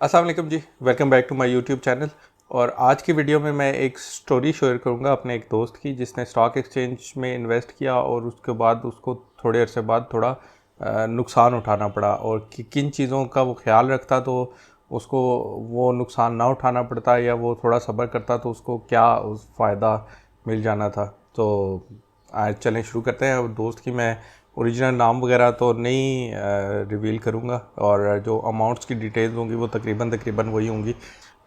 अस्सलाम वालेकुम जी, welcome back to my YouTube channel. और आज की वीडियो में मैं एक स्टोरी शेयर करूंगा अपने एक दोस्त की जिसने स्टॉक एक्सचेंज में इन्वेस्ट किया और उसके बाद उसको थोड़े अरसे बाद थोड़ा नुकसान उठाना पड़ा और किन चीज़ों का वो ख्याल रखता तो उसको वो नुकसान ना उठाना पड़ता या वो थोड़ा सब्र करता तो उसको क्या उस फ़ायदा मिल जाना था। तो आज चलें शुरू करते हैं। दोस्त की मैं ओरिजिनल नाम वगैरह तो नहीं रिवील करूँगा और जो अमाउंट्स की डिटेल्स होंगी वो तकरीबन तकरीबन वही होंगी।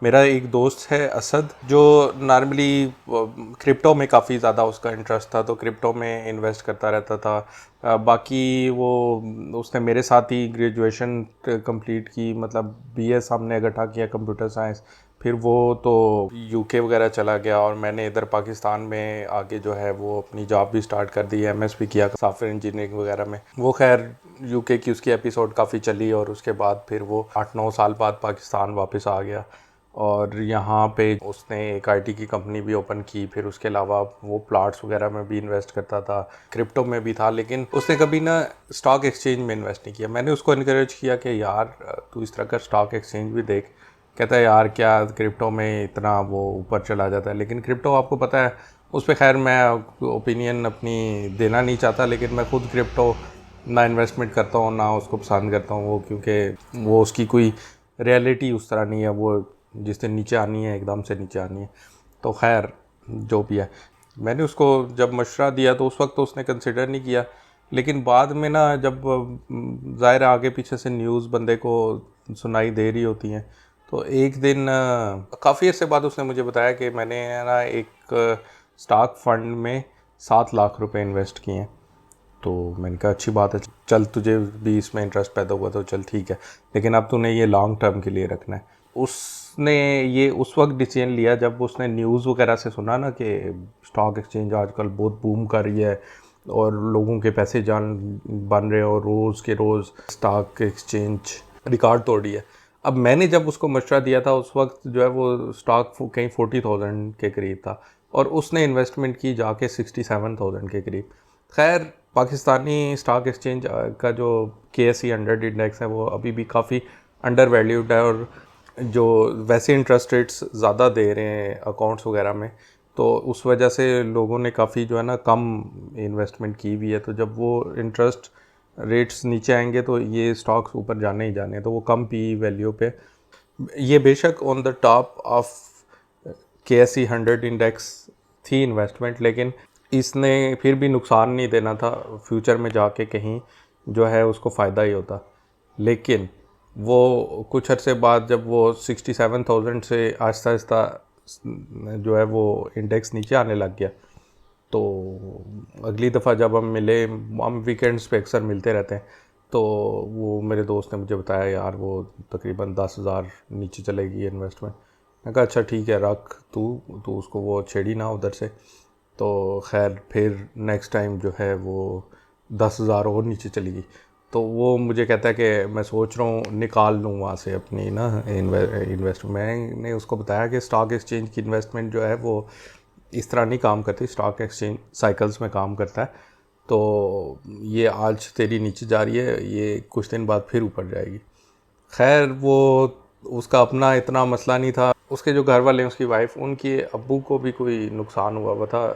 मेरा एक दोस्त है असद, जो नॉर्मली क्रिप्टो में काफ़ी ज़्यादा उसका इंटरेस्ट था, तो क्रिप्टो में इन्वेस्ट करता रहता था। बाकी वो उसने मेरे साथ ही ग्रेजुएशन कंप्लीट की, मतलब बीएस हमने इकट्ठा किया कंप्यूटर साइंस। फिर वो तो यूके वगैरह चला गया और मैंने इधर पाकिस्तान में आगे जो है वो अपनी जॉब भी स्टार्ट कर दी, एमएस भी किया सॉफ्टवेयर इंजीनियरिंग वगैरह में। वो खैर यूके की उसकी एपिसोड काफ़ी चली और उसके बाद फिर वो 8-9 साल बाद पाकिस्तान वापस आ गया और यहाँ पे उसने एक आईटी की कंपनी भी ओपन की। फिर उसके अलावा वो प्लाट्स वगैरह में भी इन्वेस्ट करता था, क्रिप्टो में भी था, लेकिन उसने कभी ना स्टॉक एक्सचेंज में इन्वेस्ट नहीं किया। मैंने उसको इनकरेज किया कि यार तू इस तरह का स्टॉक एक्सचेंज भी देख। कहता है यार क्या क्रिप्टो में इतना वो ऊपर चला जाता है, लेकिन क्रिप्टो आपको पता है उस पर खैर मैं ओपिनियन अपनी देना नहीं चाहता, लेकिन मैं खुद क्रिप्टो ना इन्वेस्टमेंट करता हूँ ना उसको पसंद करता हूँ वो, क्योंकि वो उसकी कोई रियलिटी उस तरह नहीं है। वो जिस दिन नीचे आनी है एकदम से नीचे आनी है। तो खैर जो भी है, मैंने उसको जब मशवरा दिया तो उस वक्त तो उसने कंसिडर नहीं किया, लेकिन बाद में ना जब ज़ाहिर आगे पीछे से न्यूज़ बंदे को सुनाई दे रही होती हैं, तो एक दिन काफ़ी अर्से बाद उसने मुझे बताया कि मैंने ना एक स्टॉक फंड में 7 लाख रुपए इन्वेस्ट किए हैं। तो मैंने कहा अच्छी बात है, चल तुझे भी इसमें इंटरेस्ट पैदा हुआ तो चल ठीक है, लेकिन अब तूने ये लॉन्ग टर्म के लिए रखना है। उसने ये उस वक्त डिसीजन लिया जब उसने न्यूज़ वगैरह से सुना ना कि स्टॉक एक्सचेंज आजकल बहुत बूम कर रही है और लोगों के पैसे जान बन रहे हैं और रोज़ के रोज़ स्टॉक एक्सचेंज रिकॉर्ड तोड़ रही है। अब मैंने जब उसको मशवरा दिया था उस वक्त जो है वो स्टॉक कहीं 40,000 के करीब था और उसने इन्वेस्टमेंट की जाके 67,000 के करीब। खैर पाकिस्तानी स्टॉक एक्सचेंज का जो KSE 100 इंडेक्स है वो अभी भी काफ़ी अंडर वैल्यूड है और जो वैसे इंटरेस्ट रेट्स ज़्यादा दे रहे हैं अकाउंट्स वगैरह में, तो उस वजह से लोगों ने काफ़ी जो है ना कम इन्वेस्टमेंट की हुई है। तो जब वो इंटरेस्ट रेट्स नीचे आएंगे तो ये स्टॉक्स ऊपर जाने ही जाने हैं, तो वो कम पी वैल्यू पे ये बेशक on the top of KSE 100 index थी इन्वेस्टमेंट, लेकिन इसने फिर भी नुकसान नहीं देना था। फ्यूचर में जाके कहीं जो है उसको फ़ायदा ही होता। लेकिन वो कुछ अर्से बाद जब वो 67,000 से आहिस्ता आहिस्ता जो है वो इंडेक्स नीचे आने लग गया, तो अगली दफ़ा जब हम मिले, हम वीकेंड्स पे अक्सर मिलते रहते हैं, तो वो मेरे दोस्त ने मुझे बताया यार वो तकरीबन 10,000 नीचे चलेगी इन्वेस्टमेंट। मैं कहा अच्छा ठीक है रख, तू उसको वो छेड़ी ना उधर से। तो खैर फिर नेक्स्ट टाइम जो है वो 10,000 और नीचे चली गई। तो वो मुझे कहता है कि मैं सोच रहा हूँ निकाल लूँ वहाँ से अपनी ना इन्वेस्ट। मैंने उसको बताया कि स्टॉक एक्सचेंज की इन्वेस्टमेंट जो है वो इस तरह नहीं काम करती, स्टॉक एक्सचेंज साइकिल्स में काम करता है। तो ये आज तेरी नीचे जा रही है, ये कुछ दिन बाद फिर ऊपर जाएगी। खैर वो उसका अपना इतना मसला नहीं था। उसके जो घर वाले हैं, उसकी वाइफ, उनके अब्बू को भी कोई नुकसान हुआ हुआ था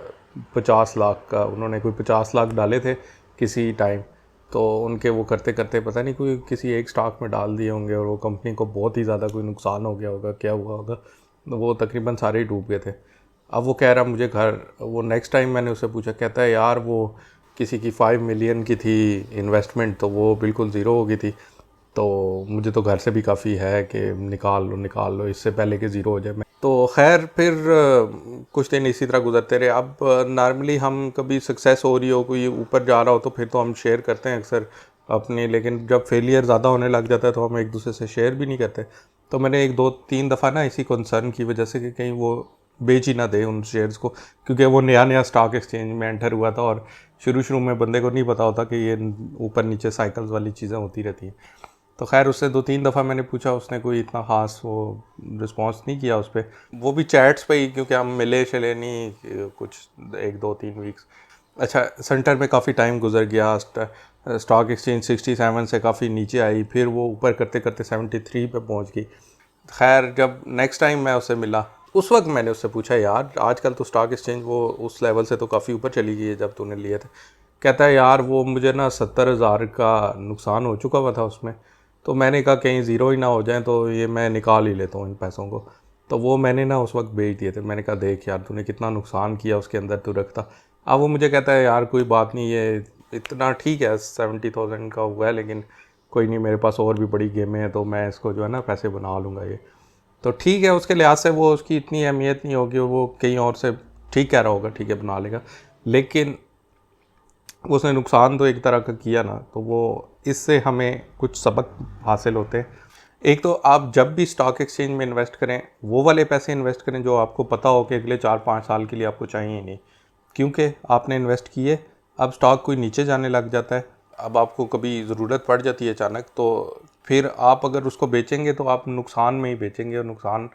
50 लाख का। उन्होंने कोई 50 लाख डाले थे किसी टाइम, तो उनके वो करते करते पता नहीं कोई किसी एक स्टॉक में डाल दिए होंगे और वो कंपनी को बहुत ही ज़्यादा कोई नुकसान हो गया होगा, क्या हुआ होगा, तो वो तकरीबन सारे ही डूब गए थे। अब वो कह रहा मुझे घर, वो नेक्स्ट टाइम मैंने उससे पूछा, कहता है यार वो किसी की 5 मिलियन की थी इन्वेस्टमेंट, तो वो बिल्कुल ज़ीरो हो गई थी। तो मुझे तो घर से भी काफ़ी है कि निकाल लो इससे पहले कि ज़ीरो हो जाए। मैं तो खैर फिर कुछ दिन इसी तरह गुजरते रहे। अब नॉर्मली हम कभी सक्सेस हो रही हो, कोई ऊपर जा रहा हो, तो फिर तो हम शेयर करते हैं अक्सर अपने, लेकिन जब फेलियर ज़्यादा होने लग जाता है तो हम एक दूसरे से शेयर भी नहीं करते। तो मैंने 1-2-3 दफ़ा ना इसी कंसर्न की वजह से कि कहीं वो बेच ही ना दे उन शेयर्स को, क्योंकि वो नया नया स्टॉक एक्सचेंज में एंटर हुआ था और शुरू शुरू में बंदे को नहीं पता होता कि ये ऊपर नीचे साइकिल्स वाली चीज़ें होती रहती हैं। तो खैर उससे 2-3 दफ़ा मैंने पूछा, उसने कोई इतना ख़ास वो रिस्पॉन्स नहीं किया उस पर, वो भी चैट्स पे ही, क्योंकि हम मिले चले नहीं कुछ 1-2-3 वीक्स। अच्छा सेंटर में काफ़ी टाइम गुजर गया। स्टॉक एक्सचेंज 67 से काफ़ी नीचे आई, फिर वो ऊपर करते करते 73 पे पहुंच गई। खैर जब नेक्स्ट टाइम मैं उससे मिला, उस वक्त मैंने उससे पूछा, यार आजकल तो स्टॉक एक्सचेंज वो उस लेवल से तो काफ़ी ऊपर चली गई है जब तूने लिए थे। कहता है यार वो मुझे ना 70,000 का नुकसान हो चुका हुआ था उसमें। तो मैंने कहा कहीं ज़ीरो ही ना हो जाए तो ये मैं निकाल ही लेता हूँ इन पैसों को। तो वो मैंने ना उस वक्त बेच दिए थे। मैंने कहा देख यार तूने कितना नुकसान किया उसके अंदर तू रखता। अब वो मुझे कहता है यार कोई बात नहीं, ये इतना ठीक है 70,000 का हुआ है, लेकिन कोई नहीं, मेरे पास और भी बड़ी गेमें हैं तो मैं इसको जो है ना पैसे बना लूँगा ये। तो ठीक है, उसके लिहाज से वो उसकी इतनी अहमियत नहीं होगी, वो कहीं और से ठीक कह रहा होगा, ठीक है बना लेगा। लेकिन उसने नुकसान तो एक तरह का किया ना, तो वो इससे हमें कुछ सबक हासिल होते हैं। एक तो आप जब भी स्टॉक एक्सचेंज में इन्वेस्ट करें, वो वाले पैसे इन्वेस्ट करें जो आपको पता हो कि अगले 4-5 साल के लिए आपको चाहिए ही नहीं, क्योंकि आपने इन्वेस्ट किए, अब स्टॉक कोई नीचे जाने लग जाता है, अब आपको कभी ज़रूरत पड़ जाती है अचानक, तो फिर आप अगर उसको बेचेंगे तो आप नुकसान में ही बेचेंगे, और नुकसान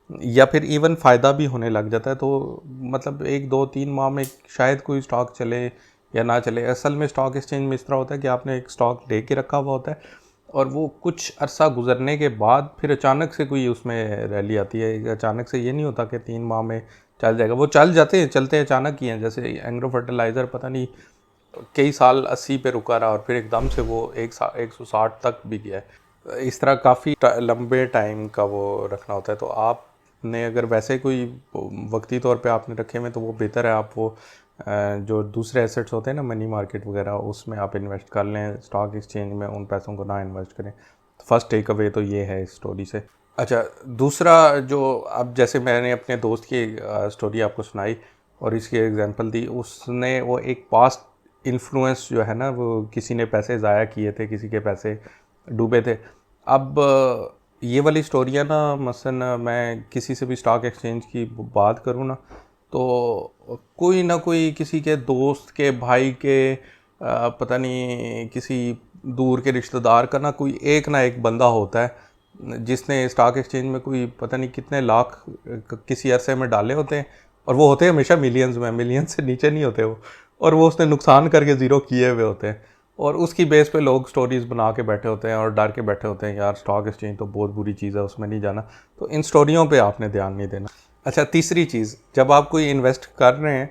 या फिर इवन फ़ायदा भी होने लग जाता है। तो मतलब 1-2-3 माह में शायद कोई स्टॉक चले या ना चले। असल में स्टॉक एक्सचेंज में इस तरह होता है कि आपने एक स्टॉक ले के रखा हुआ होता है, और वो कुछ अरसा गुजरने के बाद फिर अचानक से कोई उसमें रैली आती है। अचानक से ये नहीं होता कि 3 माह में चल जाएगा, वो चल जाते हैं, चलते अचानक ही हैं। जैसे एंग्रो फर्टिलाइज़र पता नहीं कई साल 80 पे रुका रहा और फिर एकदम से वो 160 तक भी गया है। इस तरह काफ़ी लंबे टाइम का वो रखना होता है। तो आपने अगर वैसे कोई वक्ती तौर पे आपने रखे हुए तो वो बेहतर है आप वो जो दूसरे एसेट्स होते हैं ना, मनी मार्केट वगैरह, उसमें आप इन्वेस्ट कर लें। स्टॉक एक्सचेंज में उन पैसों को ना इन्वेस्ट करें। तो फर्स्ट टेक अवे तो ये है इस स्टोरी से। अच्छा, दूसरा जो अब जैसे मैंने अपने दोस्त की स्टोरी आपको सुनाई और इसकी एग्जांपल दी, उसने वो एक पास्ट इन्फ्लुएंस जो है ना, वो किसी ने पैसे ज़ाया किए थे, किसी के पैसे डूबे थे। अब ये वाली स्टोरियाँ ना, मसलन मैं किसी से भी स्टॉक एक्सचेंज की बात करूँ ना, तो कोई ना कोई किसी के दोस्त के भाई के पता नहीं किसी दूर के रिश्तेदार का ना एक बंदा होता है जिसने स्टॉक एक्सचेंज में कोई पता नहीं कितने लाख किसी अरसे में डाले होते हैं, और वो होते हैं हमेशा मिलियंस में, मिलियंस से नीचे नहीं होते वो, और वो उसने नुकसान करके ज़ीरो किए हुए होते हैं। और उसकी बेस पे लोग स्टोरीज़ बना के बैठे होते हैं और डर के बैठे होते हैं, यार स्टॉक एक्सचेंज तो बहुत बुरी चीज़ है, उसमें नहीं जाना। तो इन स्टोरियों पे आपने ध्यान नहीं देना। अच्छा, तीसरी चीज़, जब आप कोई इन्वेस्ट कर रहे हैं,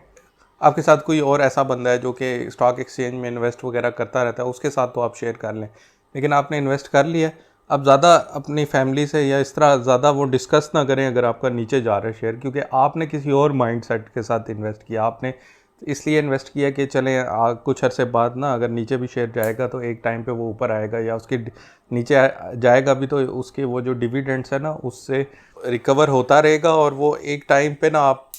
आपके साथ कोई और ऐसा बंदा है जो कि स्टॉक एक्सचेंज में इन्वेस्ट वगैरह करता रहता है, उसके साथ तो आप शेयर कर लें। लेकिन आपने इन्वेस्ट कर लिया है, अब ज़्यादा अपनी फैमिली से या इस तरह ज़्यादा वो डिस्कस ना करें अगर आपका नीचे जा रहा है शेयर, क्योंकि आपने किसी और माइंडसेट के साथ इन्वेस्ट किया। आपने इसलिए इन्वेस्ट किया कि चलें कुछ अरसे बाद ना अगर नीचे भी शेयर जाएगा तो एक टाइम पे वो ऊपर आएगा, या उसके नीचे जाएगा भी तो उसके वो जो डिविडेंड्स है ना उससे रिकवर होता रहेगा, और वो एक टाइम पे ना आप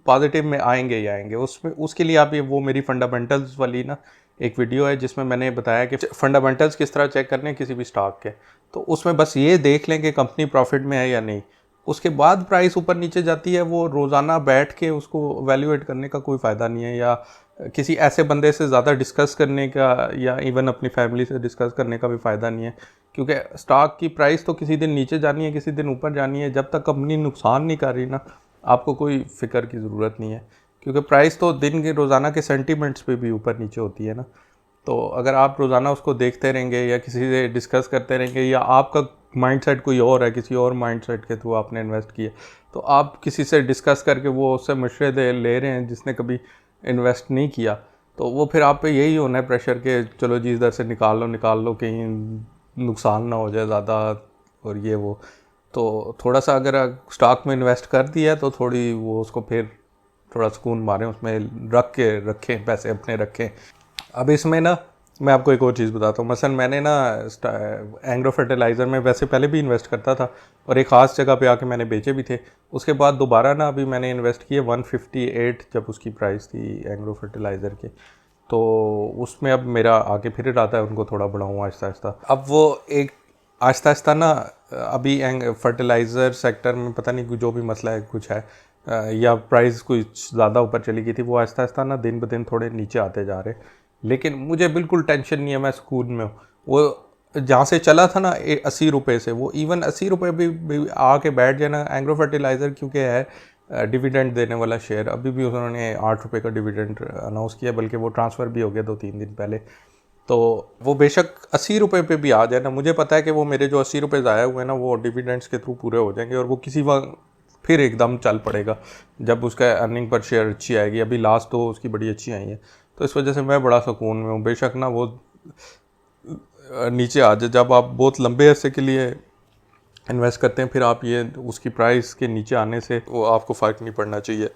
पॉजिटिव में आएंगे ही आएंगे। उसमें उसके लिए आप ये वो मेरी फंडामेंटल्स वाली ना एक वीडियो है जिसमें मैंने बताया कि फंडामेंटल्स किस तरह चेक करने हैं किसी भी स्टॉक के। तो उसमें बस ये देख लें कि कंपनी प्रॉफिट में है या नहीं, उसके बाद प्राइस ऊपर नीचे जाती है, वो रोज़ाना बैठ के उसको वैल्यूएट करने का कोई फ़ायदा नहीं है, या किसी ऐसे बंदे से ज़्यादा डिस्कस करने का या इवन अपनी फैमिली से डिस्कस करने का भी फ़ायदा नहीं है। क्योंकि स्टॉक की प्राइस तो किसी दिन नीचे जानी है, किसी दिन ऊपर जानी है। जब तक कंपनी नुकसान नहीं कर रही ना, आपको कोई फ़िक्र की ज़रूरत नहीं है, क्योंकि प्राइस तो दिन के रोज़ाना के सेंटीमेंट्स पे भी ऊपर नीचे होती है ना। तो अगर आप रोज़ाना उसको देखते रहेंगे या किसी से डिस्कस करते रहेंगे, या आपका माइंडसेट कोई और है, किसी और माइंडसेट के थ्रू आपने इन्वेस्ट किया, तो आप किसी से डिस्कस करके वो उससे मशवरे ले रहे हैं जिसने कभी इन्वेस्ट नहीं किया, तो वो फिर आप पे यही होना है प्रेशर के चलो जी इधर से निकाल लो कहीं नुकसान ना हो जाए ज़्यादा, और ये वो। तो थोड़ा सा अगर स्टॉक में इन्वेस्ट कर दिया है तो थोड़ी वो उसको फिर थोड़ा सुकून मारें, उसमें रखें पैसे अपने रखें। अब इसमें ना मैं आपको एक और चीज़ बताता हूँ। मसलन मैंने ना एंग्रो फर्टिलाइज़र में वैसे पहले भी इन्वेस्ट करता था, और एक ख़ास जगह पे आके मैंने बेचे भी थे। उसके बाद दोबारा ना अभी मैंने इन्वेस्ट किए 158 जब उसकी प्राइस थी एंग्रो फर्टिलाइज़र के। तो उसमें अब मेरा आगे फिर इरादा है उनको थोड़ा बढ़ाऊँ आहिस्ता आहिस्ता। अब वो एक आहिस्ता आहिस्ता ना अभी फर्टिलाइज़र सेक्टर में पता नहीं जो भी मसला है कुछ है, या प्राइस कुछ ज़्यादा ऊपर चली गई थी, वो आहिस्ता आहिस्ता ना दिन ब दिन थोड़े नीचे आते जा रहे। लेकिन मुझे बिल्कुल टेंशन नहीं है, मैं सुकून में हूँ। वो जहाँ से चला था ना 80 रुपये से, वो इवन 80 रुपये भी आके बैठ जाए ना एंग्रो फर्टिलाइज़र, क्योंकि है डिविडेंड देने वाला शेयर। अभी भी उन्होंने 8 रुपये का डिविडेंड अनाउंस किया, बल्कि वो ट्रांसफ़र भी हो गया 2-3 दिन पहले। तो वो बेशक 80 रुपये पे भी आ जाए ना, मुझे पता है कि वो मेरे जो 80 रुपये ज़ाया हुए हैं ना वो डिविडेंड्स के थ्रू पूरे हो जाएंगे और वो किसी वक्त फिर एकदम चल पड़ेगा जब उसका अर्निंग पर शेयर अच्छी आएगी। अभी लास्ट तो उसकी बड़ी अच्छी आई है, तो इस वजह से मैं बड़ा सुकून में हूँ। बेशक ना वो नीचे आ जाए, जब आप बहुत लंबे अरसे के लिए इन्वेस्ट करते हैं फिर आप ये उसकी प्राइस के नीचे आने से वो आपको फ़र्क नहीं पड़ना चाहिए।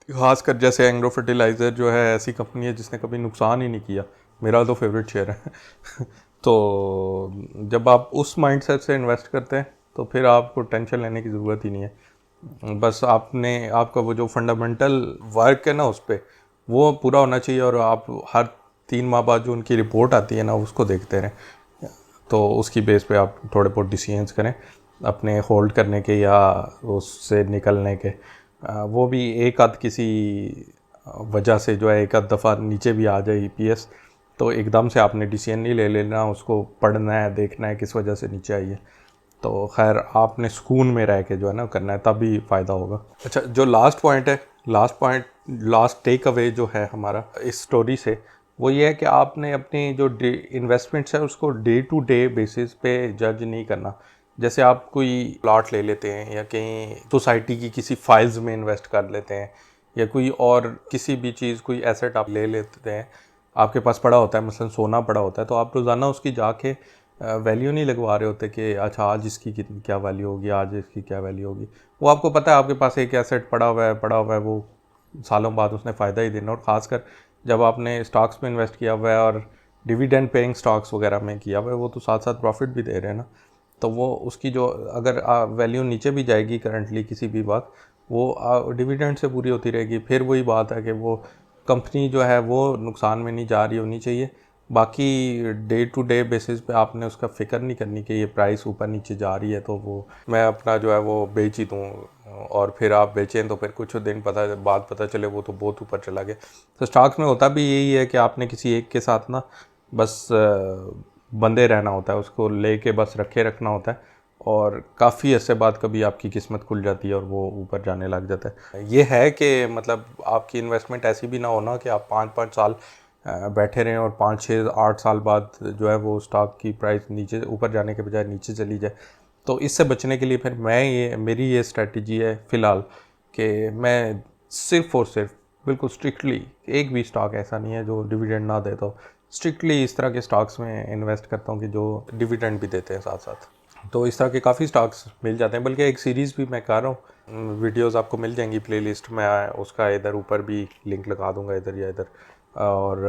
खासकर जैसे एंग्रो फर्टिलाइज़र जो है ऐसी कंपनी है जिसने कभी नुकसान ही नहीं किया, मेरा तो फेवरेट शेयर है तो जब आप उस माइंडसेट से इन्वेस्ट करते हैं तो फिर आपको टेंशन लेने की ज़रूरत ही नहीं है। बस आपका वो जो फंडामेंटल वर्क है ना उस पर वो पूरा होना चाहिए और आप हर 3 माह बाद जो उनकी रिपोर्ट आती है ना उसको देखते रहें, तो उसकी बेस पे आप थोड़े बहुत डिसीजंस करें अपने होल्ड करने के या उससे निकलने के। वो भी एक आध किसी वजह से जो है एक आध दफ़ा नीचे भी आ जाए ईपीएस, तो एकदम से आपने डिसीजन नहीं ले लेना, उसको पढ़ना है, देखना है किस वजह से नीचे आई है। तो खैर आपने सुकून में रह के जो है ना करना है, तभी फ़ायदा होगा। अच्छा, जो लास्ट टेक अवे जो है हमारा इस स्टोरी से वो ये है कि आपने अपनी जो इन्वेस्टमेंट्स है उसको डे टू डे बेसिस पे जज नहीं करना। जैसे आप कोई प्लॉट ले लेते हैं या कहीं सोसाइटी की किसी फाइल्स में इन्वेस्ट कर लेते हैं या कोई और किसी भी चीज़ कोई एसेट आप ले लेते हैं, आपके पास पड़ा होता है, मसलन सोना पड़ा होता है, तो आप रोज़ाना उसकी जाके वैल्यू नहीं लगवा रहे होते कि अच्छा आज इसकी क्या वैल्यू होगी, आज इसकी क्या वैल्यू होगी। वो आपको पता है आपके पास एक एसेट पड़ा हुआ है, वो सालों बाद उसने फ़ायदा ही देना। और ख़ासकर जब आपने स्टॉक्स में इन्वेस्ट किया हुआ है और डिविडेंड पेइंग स्टॉक्स वगैरह में किया हुआ है, वो तो साथ साथ प्रॉफिट भी दे रहे हैं ना, तो वो उसकी जो अगर वैल्यू नीचे भी जाएगी करंटली किसी भी वक्त, वो डिविडेंड से पूरी होती रहेगी। फिर वही बात है कि वो कंपनी जो है वो नुकसान में नहीं जा रही होनी चाहिए। बाकी डे टू डे बेसिस पे आपने उसका फ़िक्र नहीं करनी कि ये प्राइस ऊपर नीचे जा रही है तो वो मैं अपना जो है वो बेच ही दूँ, और फिर आप बेचें तो फिर कुछ दिन बाद पता चले वो तो बहुत ऊपर चला गया। तो स्टॉक्स में होता भी यही है कि आपने किसी एक के साथ ना बस बंधे रहना होता है, उसको लेके बस रखे रखना होता है और काफ़ी अरसे बाद कभी आपकी किस्मत खुल जाती है और वो ऊपर जाने लग जाता है। ये है कि मतलब आपकी इन्वेस्टमेंट ऐसी भी ना होना कि आप 5-5 साल बैठे रहें और 5-6-8 साल बाद जो है वो स्टॉक की प्राइस नीचे ऊपर जाने के बजाय नीचे चली जाए। तो इससे बचने के लिए फिर मेरी ये स्ट्रेटजी है फ़िलहाल कि मैं सिर्फ़ और सिर्फ बिल्कुल स्ट्रिक्टली एक भी स्टॉक ऐसा नहीं है जो डिविडेंड ना दे, तो स्ट्रिक्टली इस तरह के स्टॉक्स में इन्वेस्ट करता हूँ कि जो डिविडेंड भी देते हैं साथ साथ। तो इस तरह के काफ़ी स्टॉक्स मिल जाते हैं, बल्कि एक सीरीज़ भी मैं कर रहा हूँ, वीडियोज़ आपको मिल जाएंगी प्लेलिस्ट में, उसका इधर ऊपर भी लिंक लगा दूँगा, इधर या इधर, और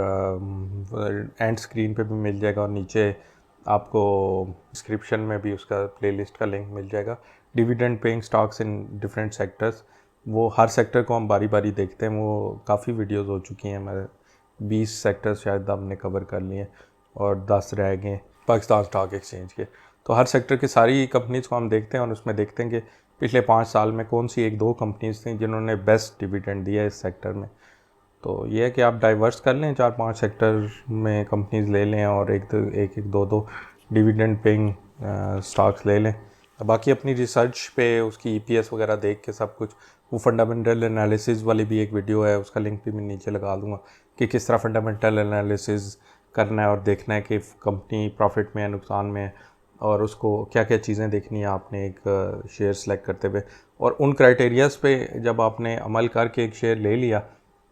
एंड स्क्रीन पे भी मिल जाएगा और नीचे आपको डिस्क्रिप्शन में भी उसका प्लेलिस्ट का लिंक मिल जाएगा। Dividend paying stocks in different sectors, वो हर सेक्टर को हम बारी बारी देखते हैं, वो काफ़ी वीडियोस हो चुकी हैं, हमारे 20 सेक्टर्स शायद हमने कवर कर लिए और 10 रह गए पाकिस्तान स्टॉक एक्सचेंज के। तो हर सेक्टर की सारी कंपनीज़ को हम देखते हैं और उसमें देखते हैं कि पिछले 5 साल में कौन सी 1-2 कंपनीज़ थी जिन्होंने बेस्ट डिविडेंड दिया है इस सेक्टर में। तो ये है कि आप डाइवर्स कर लें, 4-5 सेक्टर में कंपनीज़ ले लें और एक दो दो डिविडेंड पेइंग स्टॉक्स ले लें। बाकी अपनी रिसर्च पे उसकी ईपीएस वगैरह देख के सब कुछ, वो फंडामेंटल एनालिसिस वाली भी एक वीडियो है, उसका लिंक भी मैं नीचे लगा दूँगा कि किस तरह फंडामेंटल एनालिसिस करना है और देखना है कि कंपनी प्रॉफिट में है, नुकसान में है, और उसको क्या क्या चीज़ें देखनी है आपने एक शेयर सेलेक्ट करते हुए। और उन क्राइटेरियाज़ पे जब आपने अमल करके एक शेयर ले लिया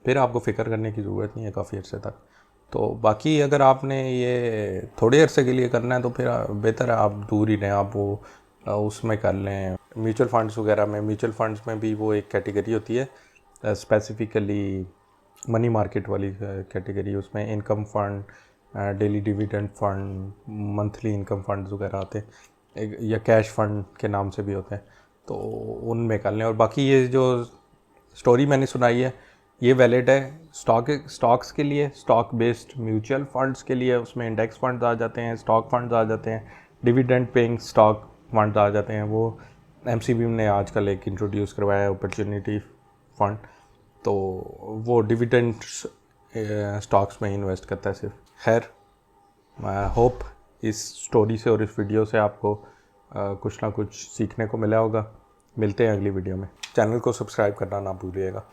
फिर आपको फ़िक्र करने की ज़रूरत नहीं है काफ़ी अर्से तक। तो बाकी अगर आपने ये थोड़े अरसे के लिए करना है तो फिर बेहतर है आप दूर ही रहें, आप वो उसमें कर लें म्यूचुअल फंड्स वगैरह में। म्यूचुअल फंड्स में भी वो एक कैटेगरी होती है स्पेसिफ़िकली मनी मार्केट वाली कैटेगरी, उसमें income fund, daily dividend fund, monthly income funds वगैरह आते हैं, या कैश फ़ंड के नाम से भी होते हैं, तो उनमें कर लें। और बाकी ये जो स्टोरी मैंने सुनाई है ये वैलिड है स्टॉक्स के लिए, स्टॉक बेस्ड म्यूचुअल फंड्स के लिए, उसमें इंडेक्स फंड्स आ जाते हैं, स्टॉक फंड्स आ जाते हैं, डिविडेंड पेइंग स्टॉक फंड्स आ जाते हैं। वो एमसीबी ने आजकल एक इंट्रोड्यूस करवाया है अपॉर्चुनिटी फंड, तो वो डिविडेंड स्टॉक्स में इन्वेस्ट करता है सिर्फ। खैर, आई होप इस स्टोरी से और इस वीडियो से आपको कुछ ना कुछ सीखने को मिला होगा। मिलते हैं अगली वीडियो में। चैनल को सब्सक्राइब करना ना भूलिएगा।